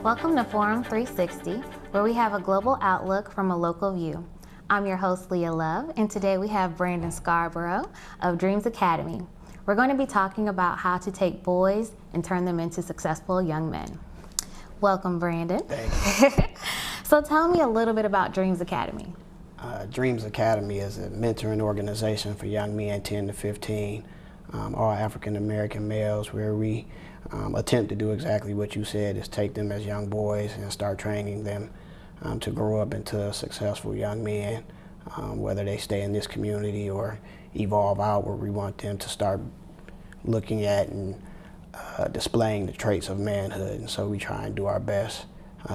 Welcome to Forum 360, where we have a global outlook from a local view. I'm your host, Leia Love, and today we have Brandon Scarborough of Dreams Academy. We're going to be talking about how to take boys and turn them into successful young men. Welcome, Brandon. Thank you. So tell me a little bit about Dreams Academy. Dreams Academy is a mentoring organization for young men 10 to 15, all African American males, where we attempt to do exactly what you said, is take them as young boys and start training them to grow up into successful young men, whether they stay in this community or evolve out, where we want them to start looking at and displaying the traits of manhood. And so we try and do our best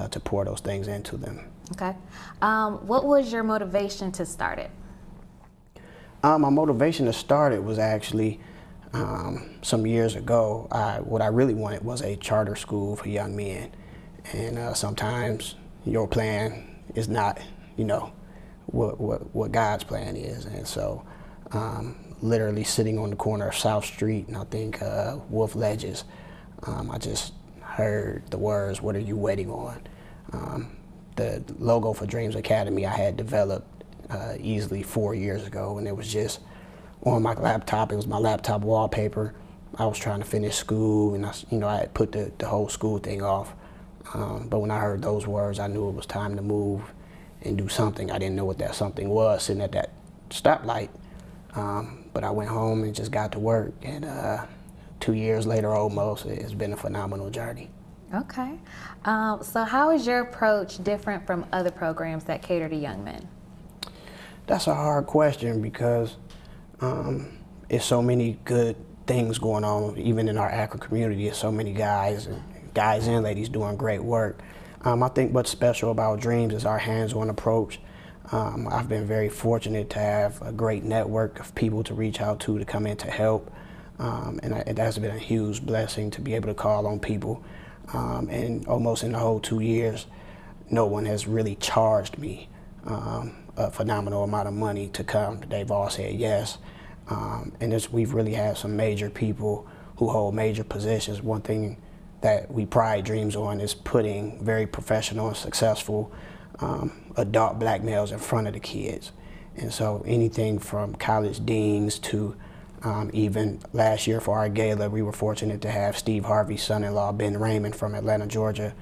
to pour those things into them. Okay. What was your motivation to start it? My motivation to start it was actually some years ago. What I really wanted was a charter school for young men. And sometimes your plan is not, what God's plan is. And so literally sitting on the corner of South Street and I think Wolf Ledges, I just heard the words, "What are you waiting on?" The logo for Dreams Academy I had developed easily 4 years ago, and it was just on my laptop. It was my laptop wallpaper. I was trying to finish school, and I had put the whole school thing off. But when I heard those words, I knew it was time to move and do something. I didn't know what that something was, sitting at that stoplight. But I went home and just got to work, and 2 years later almost, it's been a phenomenal journey. Okay. So how is your approach different from other programs that cater to young men? That's a hard question because there's so many good things going on, even in our Afro community. There's so many guys and ladies doing great work. I think what's special about Dreams is our hands-on approach. I've been very fortunate to have a great network of people to reach out to come in to help. And that's been a huge blessing to be able to call on people. And almost in the whole 2 years, no one has really charged me a phenomenal amount of money to come. They've all said yes. And we've really had some major people who hold major positions. One thing that we pride Dreams on is putting very professional and successful adult black males in front of the kids. And so anything from college deans to even last year for our gala, we were fortunate to have Steve Harvey's son-in-law, Ben Raymond from Atlanta, Georgia,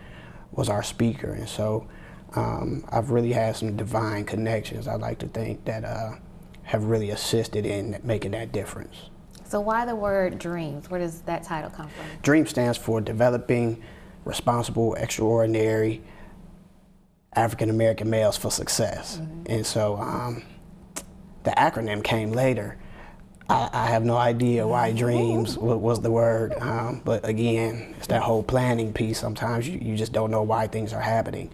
was our speaker. And so I've really had some divine connections, I like to think, that have really assisted in making that difference. So why the word Dreams? Where does that title come from? DREAM stands for Developing Responsible, Extraordinary African American Males for Success. Mm-hmm. And so the acronym came later. I have no idea why Dreams was the word, but again, it's that whole planning piece. Sometimes you just don't know why things are happening.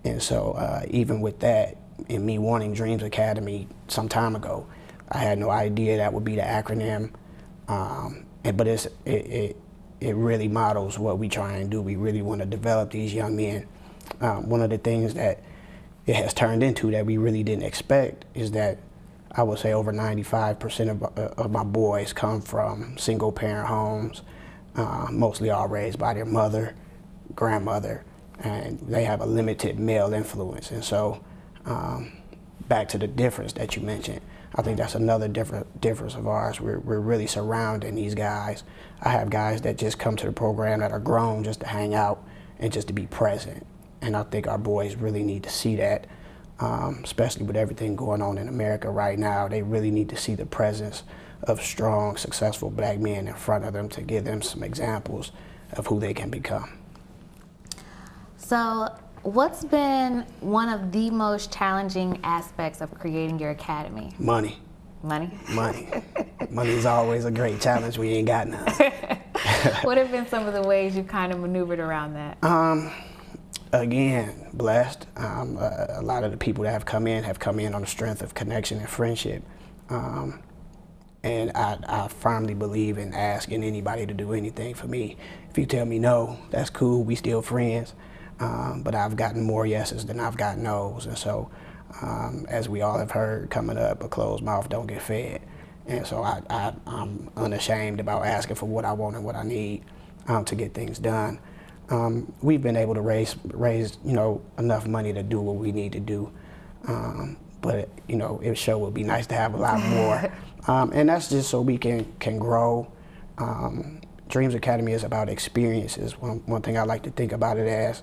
And so even with that, and me wanting Dreams Academy some time ago, I had no idea that would be the acronym. But it really models what we try and do. We really want to develop these young men. One of the things that it has turned into that we really didn't expect is that I would say over 95% of my boys come from single parent homes, mostly all raised by their mother, grandmother, and they have a limited male influence. And so back to the difference that you mentioned, I think that's another difference of ours. We're really surrounding these guys. I have guys that just come to the program that are grown just to hang out and just to be present. And I think our boys really need to see that. Especially with everything going on in America right now, they really need to see the presence of strong, successful black men in front of them to give them some examples of who they can become. So what's been one of the most challenging aspects of creating your academy? Money. Money? Money. Money is always a great challenge. We ain't got none. What have been some of the ways you kind of maneuvered around that? Again, blessed. A lot of the people that have come in on the strength of connection and friendship. And I firmly believe in asking anybody to do anything for me. If you tell me no, that's cool, we still friends. But I've gotten more yeses than I've gotten no's. And so, as we all have heard coming up, a closed mouth don't get fed. And so I'm unashamed about asking for what I want and what I need to get things done. we've been able to raise enough money to do what we need to do. But it sure would be nice to have a lot more. And that's just so we can grow. Dreams Academy is about experiences. One thing I like to think about it as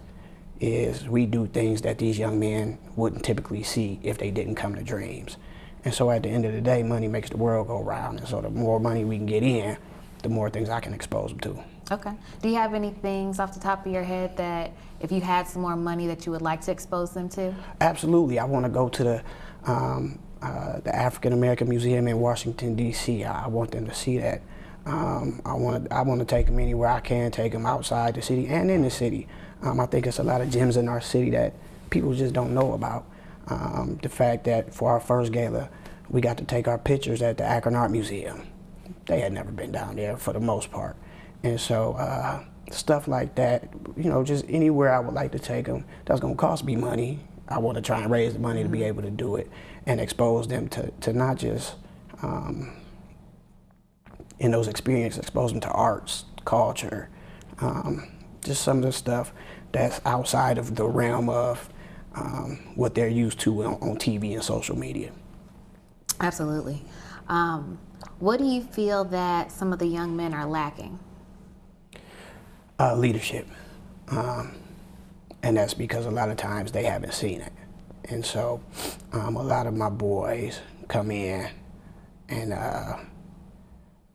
is we do things that these young men wouldn't typically see if they didn't come to Dreams. And so at the end of the day, money makes the world go round. And so the more money we can get in, the more things I can expose them to. Okay. Do you have any things off the top of your head that if you had some more money that you would like to expose them to? Absolutely. I want to go to the African American Museum in Washington, D.C. I want them to see that. I want to take them anywhere I can, take them outside the city and in the city. I think there's a lot of gems in our city that people just don't know about. The fact that for our first gala, we got to take our pictures at the Akron Art Museum. They had never been down there for the most part. And so stuff like that, just anywhere I would like to take them, that's going to cost me money. I want to try and raise the money to be able to do it and expose them to not just in those experiences, expose them to arts, culture, just some of the stuff that's outside of the realm of what they're used to on TV and social media. Absolutely. What do you feel that some of the young men are lacking? Leadership. And that's because a lot of times they haven't seen it. And so a lot of my boys come in and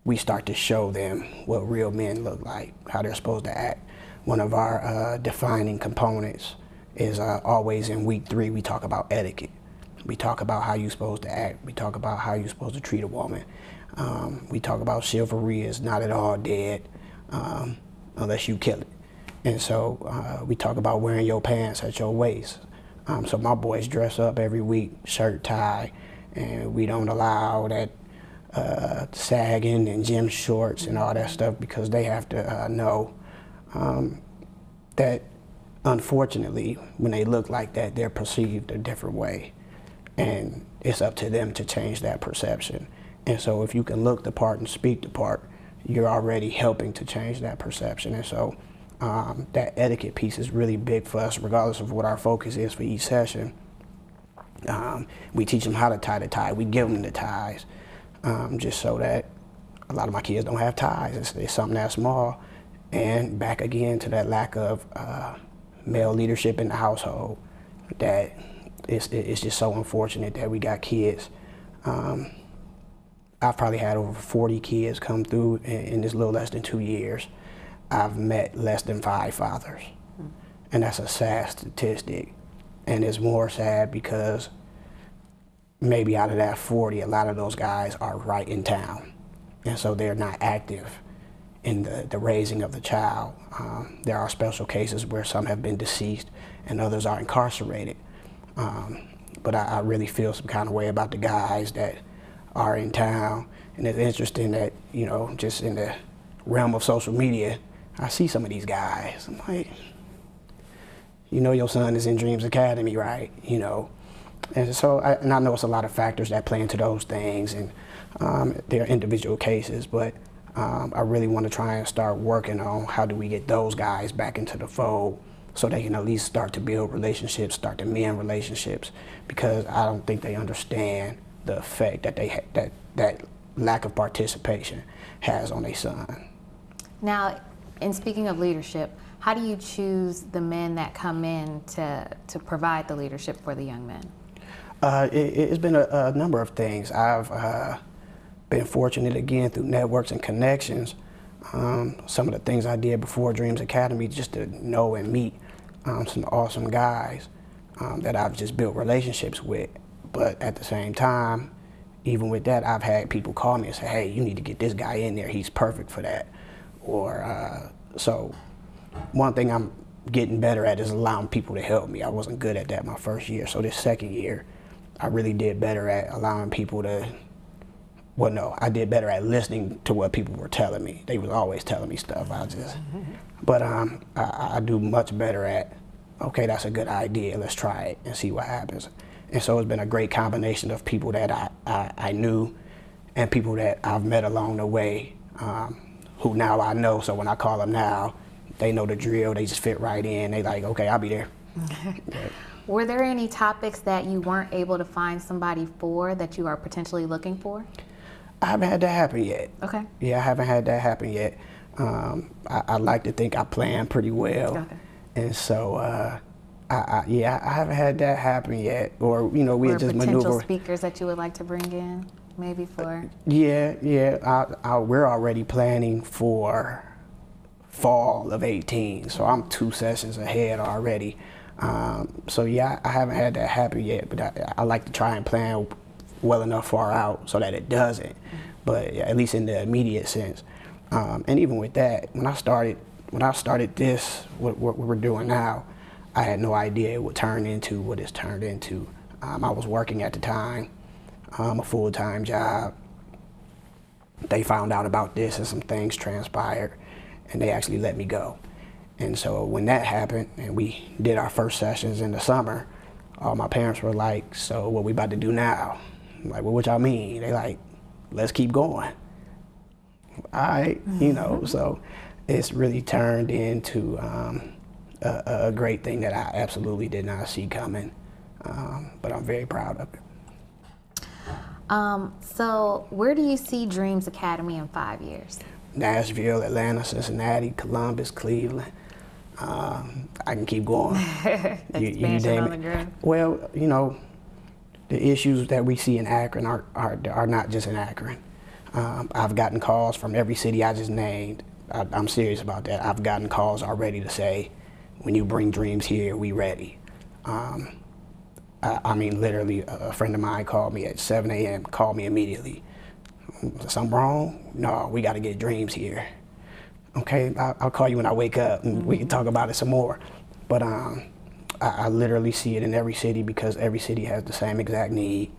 we start to show them what real men look like, how they're supposed to act. One of our defining components is always in week 3, we talk about etiquette. We talk about how you're supposed to act. We talk about how you're supposed to treat a woman. We talk about chivalry is not at all dead unless you kill it. And so we talk about wearing your pants at your waist. So my boys dress up every week, shirt, tie, and we don't allow that sagging and gym shorts and all that stuff because they have to know that unfortunately when they look like that, they're perceived a different way. And it's up to them to change that perception. And so if you can look the part and speak the part, you're already helping to change that perception. And so that etiquette piece is really big for us, regardless of what our focus is for each session. We teach them how to tie the tie. We give them the ties, just so that a lot of my kids don't have ties. It's something that small. And back again to that lack of male leadership in the household, that it's just so unfortunate that we got kids. I've probably had over 40 kids come through in this little less than 2 years. I've met less than 5 fathers. And that's a sad statistic. And it's more sad because maybe out of that 40, a lot of those guys are right in town. And so they're not active in the raising of the child. There are special cases where some have been deceased and others are incarcerated. But I really feel some kind of way about the guys that are in town. And it's interesting that, just in the realm of social media, I see some of these guys. I'm like, your son is in Dreams Academy, right? And so, I know it's a lot of factors that play into those things, and there are individual cases, but I really want to try and start working on how do we get those guys back into the fold so they can at least start to build relationships, start to mend relationships, because I don't think they understand the effect that that lack of participation has on their son. Now, in speaking of leadership, how do you choose the men that come in to provide the leadership for the young men? It's been a number of things. I've been fortunate, again, through networks and connections. Some of the things I did before Dreams Academy, just to know and meet some awesome guys that I've just built relationships with. But at the same time, even with that, I've had people call me and say, hey, you need to get this guy in there. He's perfect for that. Or so one thing I'm getting better at is allowing people to help me. I wasn't good at that my first year. So this second year, I really did better at allowing people to, well, no, I did better at listening to what people were telling me. They was always telling me stuff. But I do much better at, okay, that's a good idea. Let's try it and see what happens. And so it's been a great combination of people that I knew and people that I've met along the way who now I know. So when I call them now, they know the drill. They just fit right in. They like, okay, I'll be there. Yeah. Were there any topics that you weren't able to find somebody for that you are potentially looking for? I haven't had that happen yet. Okay. Yeah, I haven't had that happen yet. I like to think I plan pretty well. Okay. And so, I haven't had that happen yet. Or, we Or just potential maneuver. speakers that you would like to bring in, maybe for? Yeah. We're already planning for fall of 18. So I'm 2 sessions ahead already. So yeah, I haven't had that happen yet, but I like to try and plan well enough far out so that it doesn't. But yeah, at least in the immediate sense. And even with that, when I started this, what we're doing now, I had no idea it would turn into what it's turned into. I was working at the time, a full-time job. They found out about this and some things transpired, and they actually let me go. And so when that happened and we did our first sessions in the summer, all my parents were like, so what we about to do now? I'm like, well, what y'all mean? They like, let's keep going. All right, so it's really turned into a great thing that I absolutely did not see coming, but I'm very proud of it. So where do you see Dreams Academy in 5 years? Nashville, Atlanta, Cincinnati, Columbus, Cleveland. I can keep going. Expansion on the grid. Well, the issues that we see in Akron are not just in Akron. I've gotten calls from every city I just named. I'm serious about that. I've gotten calls already to say, when you bring Dreams here, we ready. I mean, literally, a friend of mine called me at 7 a.m., called me immediately. Something wrong? No, we got to get Dreams here. Okay, I'll call you when I wake up and we can talk about it some more. But I literally see it in every city because every city has the same exact need.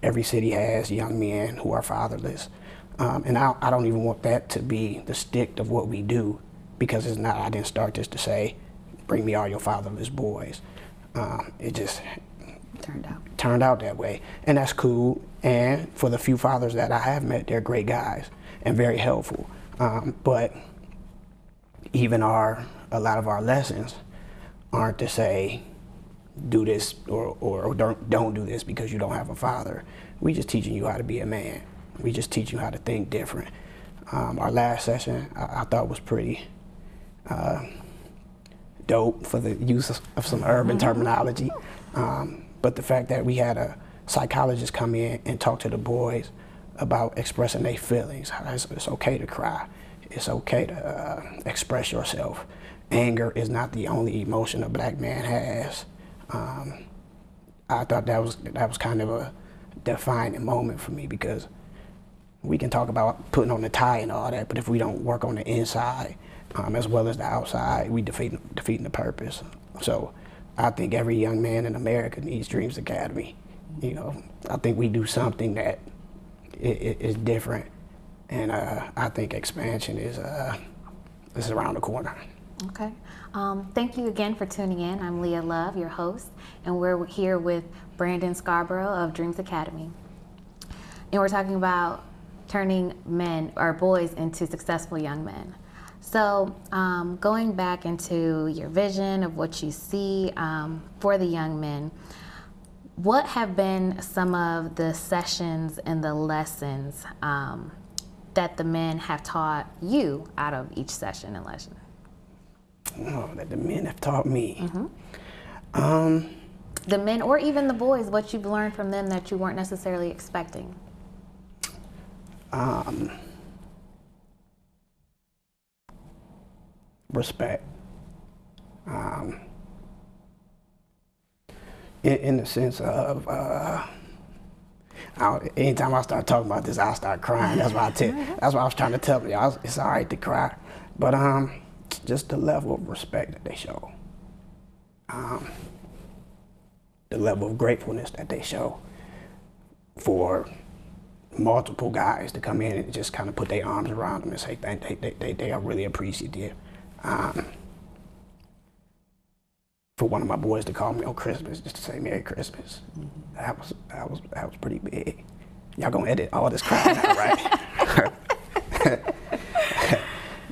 Every city has young men who are fatherless. And I don't even want that to be the stick of what we do, because it's not. I didn't start this to say, bring me all your fatherless boys. It just turned out that way. And that's cool. And for the few fathers that I have met, they're great guys and very helpful. But even a lot of our lessons aren't to say, do this or don't do this because you don't have a father. We just teaching you how to be a man. We just teach you how to think different. Our last session I thought was pretty dope for the use of some urban terminology. But the fact that we had a psychologist come in and talk to the boys about expressing their feelings. It's okay to cry. It's okay to express yourself. Anger is not the only emotion a black man has. I thought that was kind of a defining moment for me, because we can talk about putting on the tie and all that, but if we don't work on the inside as well as the outside, we defeating the purpose. So I think every young man in America needs Dreams Academy. I think we do something that is different, and I think expansion is around the corner. Okay. Thank you again for tuning in. I'm Leia Love, your host, and we're here with Brandon Scarborough of Dreams Academy. And we're talking about turning men or boys into successful young men. So going back into your vision of what you see for the young men, what have been some of the sessions and the lessons that the men have taught you out of each session and lesson? Oh, that the men have taught me. The men or even the boys, what you've learned from them that you weren't necessarily expecting? Respect. In the sense of, anytime I start talking about this, I start crying. That's why that's why I was trying to tell y'all. It's all right to cry, but just the level of respect that they show, the level of gratefulness that they show for multiple guys to come in and just kind of put their arms around them and say they are really appreciative. For one of my boys to call me on Christmas just to say Merry Christmas, that was pretty big. Y'all gonna edit all this crap out, right?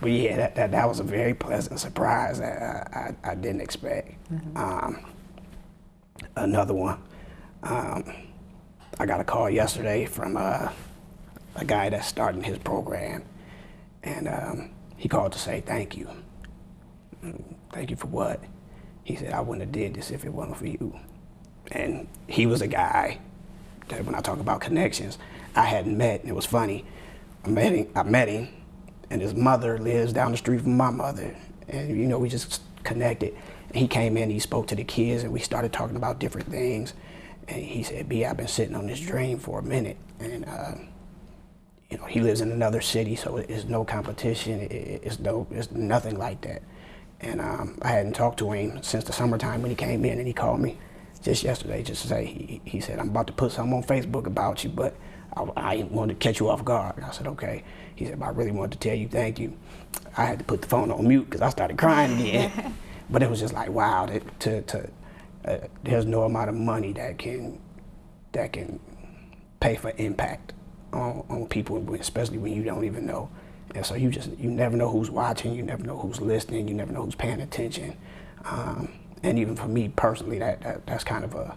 But yeah, that was a very pleasant surprise that I didn't expect. Another one, I got a call yesterday from a guy that's starting his program, and he called to say thank you. Thank you for what? He said, I wouldn't have did this if it wasn't for you. And he was a guy that when I talk about connections, I hadn't met, and it was funny. I met him, and his mother lives down the street from my mother. And you know, we just connected. And he came in, he spoke to the kids, and we started talking about different things. And he said, B, I've been sitting on this dream for a minute. And you know, he lives in another city, so it's no competition, it's nothing like that. And I hadn't talked to him since the summertime when he came in, and he called me just yesterday just to say, he said, I'm about to put something on Facebook about you, but I wanted to catch you off guard. I said, okay. He said, but I really wanted to tell you thank you. I had to put the phone on mute because I started crying again. But it was just like, wow, there's no amount of money that can pay for impact on people, especially when you don't even know. And so you never know who's watching, you never know who's listening, you never know who's paying attention. And even for me personally, that's kind of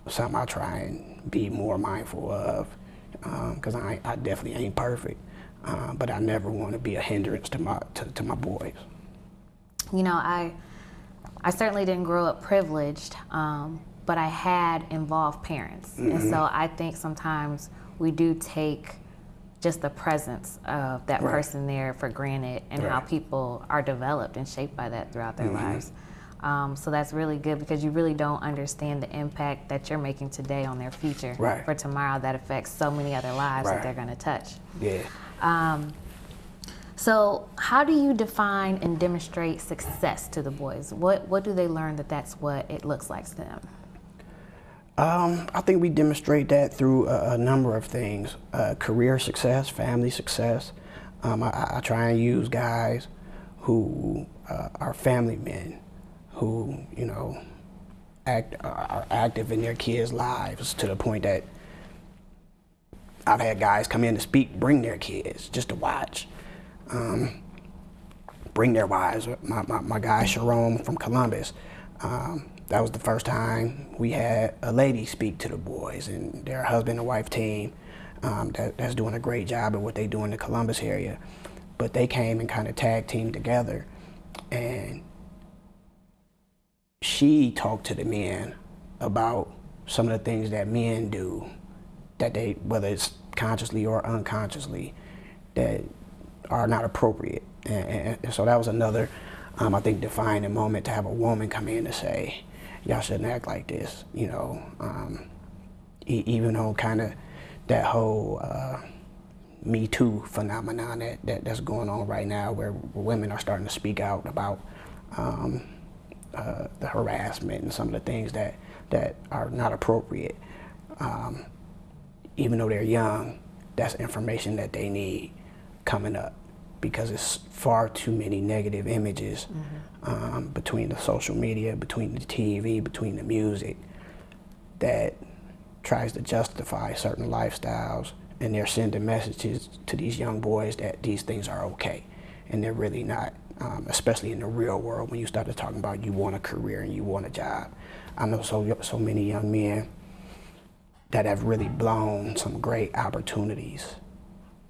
something I try and be more mindful of, because I definitely ain't perfect, but I never want to be a hindrance to my boys. You know, I certainly didn't grow up privileged, but I had involved parents. And so I think sometimes we do take just the presence of that person there for granted, and how people are developed and shaped by that throughout their lives. So that's really good, because you really don't understand the impact that you're making today on their future for tomorrow that affects so many other lives that they're going to touch. Yeah. So how do you define and demonstrate success to the boys? What do they learn that's what it looks like to them? I think we demonstrate that through a number of things. Career success, family success. I try and use guys who are family men, who, you know, are active in their kids' lives to the point that I've had guys come in to speak, bring their kids just to watch. Bring their wives. My guy Sharon from Columbus, that was the first time we had a lady speak to the boys, and their husband and wife team that's doing a great job at what they do in the Columbus area. But they came and kind of tag teamed together, and she talked to the men about some of the things that men do, that they, whether it's consciously or unconsciously, that are not appropriate. And so that was another, I think, defining moment to have a woman come in to say, y'all shouldn't act like this, you know. Even though kind of that whole Me Too phenomenon that's going on right now, where women are starting to speak out about the harassment and some of the things that are not appropriate. Even though they're young, that's information that they need coming up, because it's far too many negative images between the social media, between the TV, between the music, that tries to justify certain lifestyles, and they're sending messages to these young boys that these things are okay, and they're really not, especially in the real world when you start to talk about you want a career and you want a job. I know so many young men that have really blown some great opportunities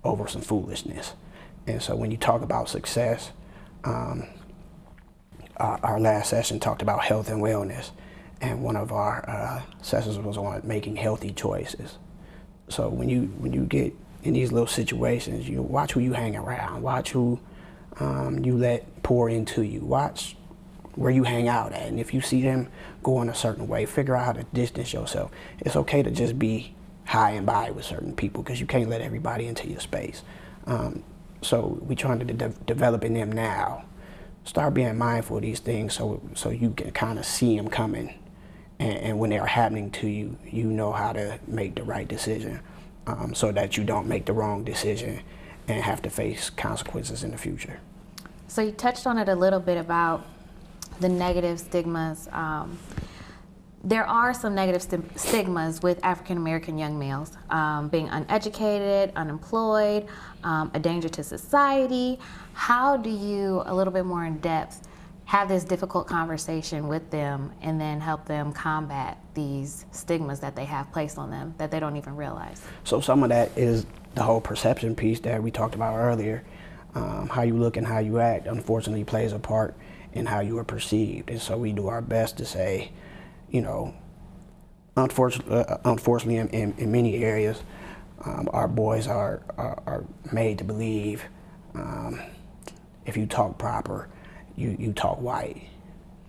over some foolishness. And so when you talk about success, our last session talked about health and wellness, and one of our sessions was on making healthy choices. So when you get in these little situations, you watch who you hang around, watch who you let pour into you, watch where you hang out at, and if you see them going a certain way, figure out how to distance yourself. It's okay to just be high and by with certain people, because you can't let everybody into your space. So we're trying to develop in them now. Start being mindful of these things, so you can kind of see them coming, and when they are happening to you, you know how to make the right decision, so that you don't make the wrong decision and have to face consequences in the future. So you touched on it a little bit about the negative stigmas there are some negative stigmas with African American young males, being uneducated, unemployed, a danger to society. How do you, a little bit more in depth, have this difficult conversation with them and then help them combat these stigmas that they have placed on them that they don't even realize? So some of that is the whole perception piece that we talked about earlier. How you look and how you act, unfortunately, plays a part in how you are perceived. And so we do our best to say, you know, unfortunately in many areas, our boys are made to believe if you talk proper, you talk white.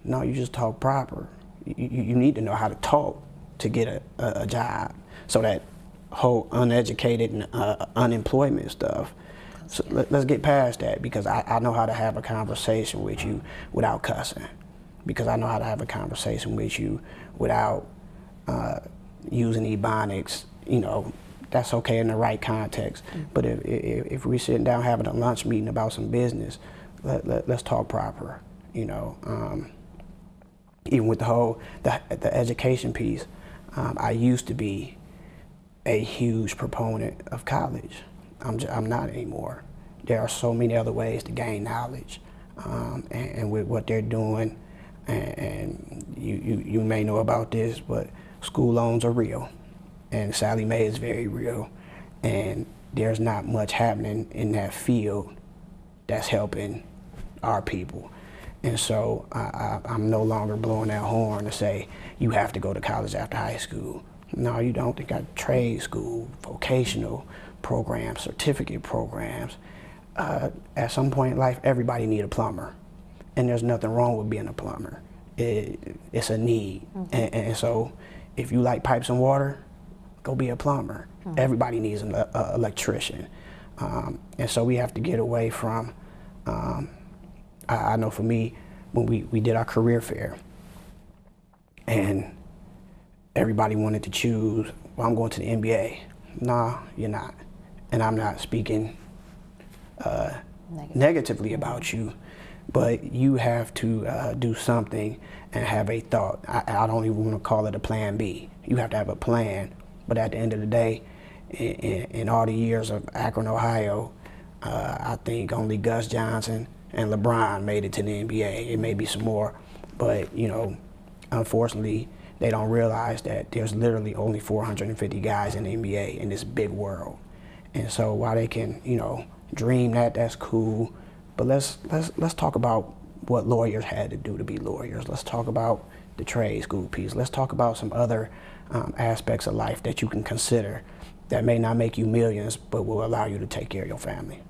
No, you just talk proper. You need to know how to talk to get a job. So that whole uneducated and unemployment stuff, so let's get past that, because I know how to have a conversation with you without cussing, because I know how to have a conversation with you without using ebonics. You know, that's okay in the right context. But if we're sitting down having a lunch meeting about some business, let's talk proper. You know, even with the education piece, I used to be a huge proponent of college. I'm not anymore. There are so many other ways to gain knowledge, and with what they're doing, and you may know about this, but school loans are real, and Sally Mae is very real, and there's not much happening in that field that's helping our people. And so I'm no longer blowing that horn to say you have to go to college after high school. No, you don't. They got trade school, vocational programs, certificate programs. At some point in life, everybody needs a plumber, and there's nothing wrong with being a plumber. It's a need. And so if you like pipes and water, go be a plumber. Everybody needs an electrician. And so we have to get away from, I know for me, when we did our career fair, and everybody wanted to choose, well, I'm going to the NBA. Nah, you're not. And I'm not speaking negatively about you, but you have to do something and have a thought. I don't even want to call it a plan B. You have to have a plan. But at the end of the day, in all the years of Akron, Ohio, I think only Gus Johnson and LeBron made it to the NBA. It may be some more, but you know, unfortunately, they don't realize that there's literally only 450 guys in the NBA in this big world. And so while they can, you know, dream that's cool, but let's talk about what lawyers had to do to be lawyers. Let's talk about the trade school piece. Let's talk about some other aspects of life that you can consider that may not make you millions, but will allow you to take care of your family.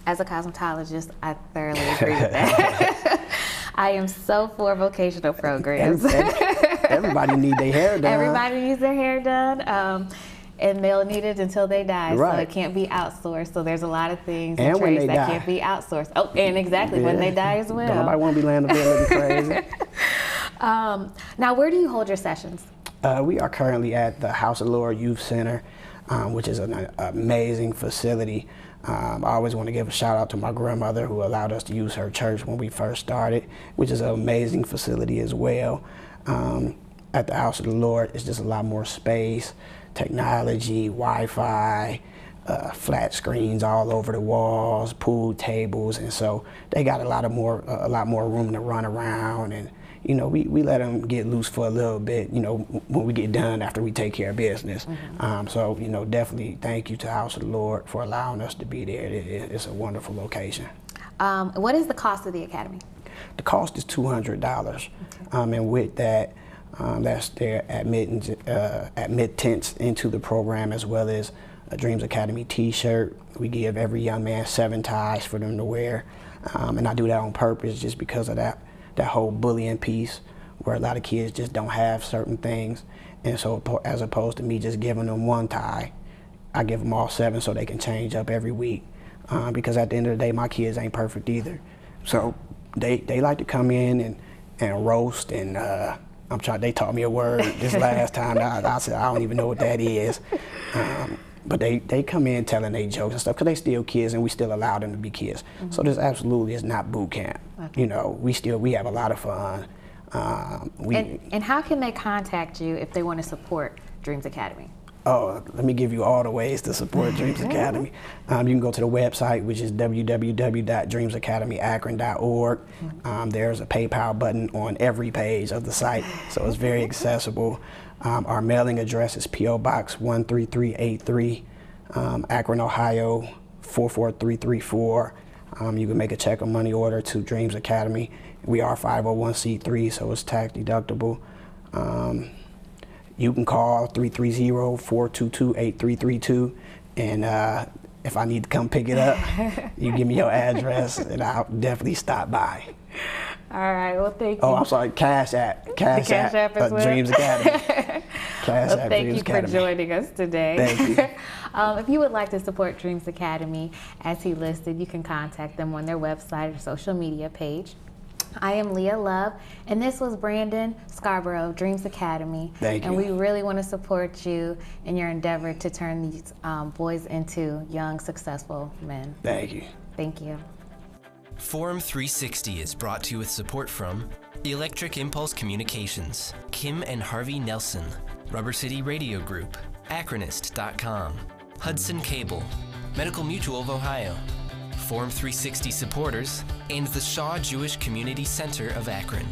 As a cosmetologist, I thoroughly agree with that. I am so for vocational programs. Everybody needs their hair done. Everybody needs their hair done, and they'll need it until they die. Right. So it can't be outsourced. So there's a lot of things in trades that can't be outsourced. Oh, and exactly, when they die as well. Don't nobody want to be laying up there looking crazy. Now, where do you hold your sessions? We are currently at the House of Lord Youth Center, which is an amazing facility. I always want to give a shout out to my grandmother, who allowed us to use her church when we first started, which is an amazing facility as well. At the House of the Lord, it's just a lot more space, technology, Wi-Fi, flat screens all over the walls, pool tables, and so they got a lot more room to run around. And you know, we let them get loose for a little bit, you know, when we get done after we take care of business. So, you know, definitely thank you to House of the Lord for allowing us to be there. It's a wonderful location. What is the cost of the academy? The cost is $200, and with that, that's their admittance into the program, as well as a Dreams Academy t-shirt. We give every young man 7 ties for them to wear, and I do that on purpose just because of that whole bullying piece, where a lot of kids just don't have certain things. And so as opposed to me just giving them 1 tie, I give them all 7 so they can change up every week, because at the end of the day, my kids ain't perfect either. So they like to come in and roast, and they taught me a word this last time. I said, I don't even know what that is. But they come in telling their jokes and stuff, because they still kids and we still allow them to be kids. So this absolutely is not boot camp. Okay. You know, we have a lot of fun. And how can they contact you if they want to support Dreams Academy? Oh, let me give you all the ways to support Dreams Academy. You can go to the website, which is www.dreamsacademyakron.org. There's a PayPal button on every page of the site, so it's very accessible. Our mailing address is P.O. Box 13383, Akron, Ohio 44334. You can make a check or money order to Dreams Academy. We are 501c3, so it's tax deductible. You can call 330-422-8332, and if I need to come pick it up, you give me your address, and I'll definitely stop by. All right, well, thank you. Oh, I'm sorry, Cash App Cash App as well? Dreams Academy. Cash App Thank Dreams you Academy. for joining us today. Thank you. If you would like to support Dreams Academy, as he listed, you can contact them on their website or social media page. I am Leia Love, and this was Brandon Scarborough of Dreams Academy. Thank you. And we really want to support you in your endeavor to turn these boys into young, successful men. Thank you. Thank you. Forum 360 is brought to you with support from Electric Impulse Communications, Kim and Harvey Nelson, Rubber City Radio Group, Akronist.com, Hudson Cable, Medical Mutual of Ohio, Forum 360 supporters, and the Shaw Jewish Community Center of Akron.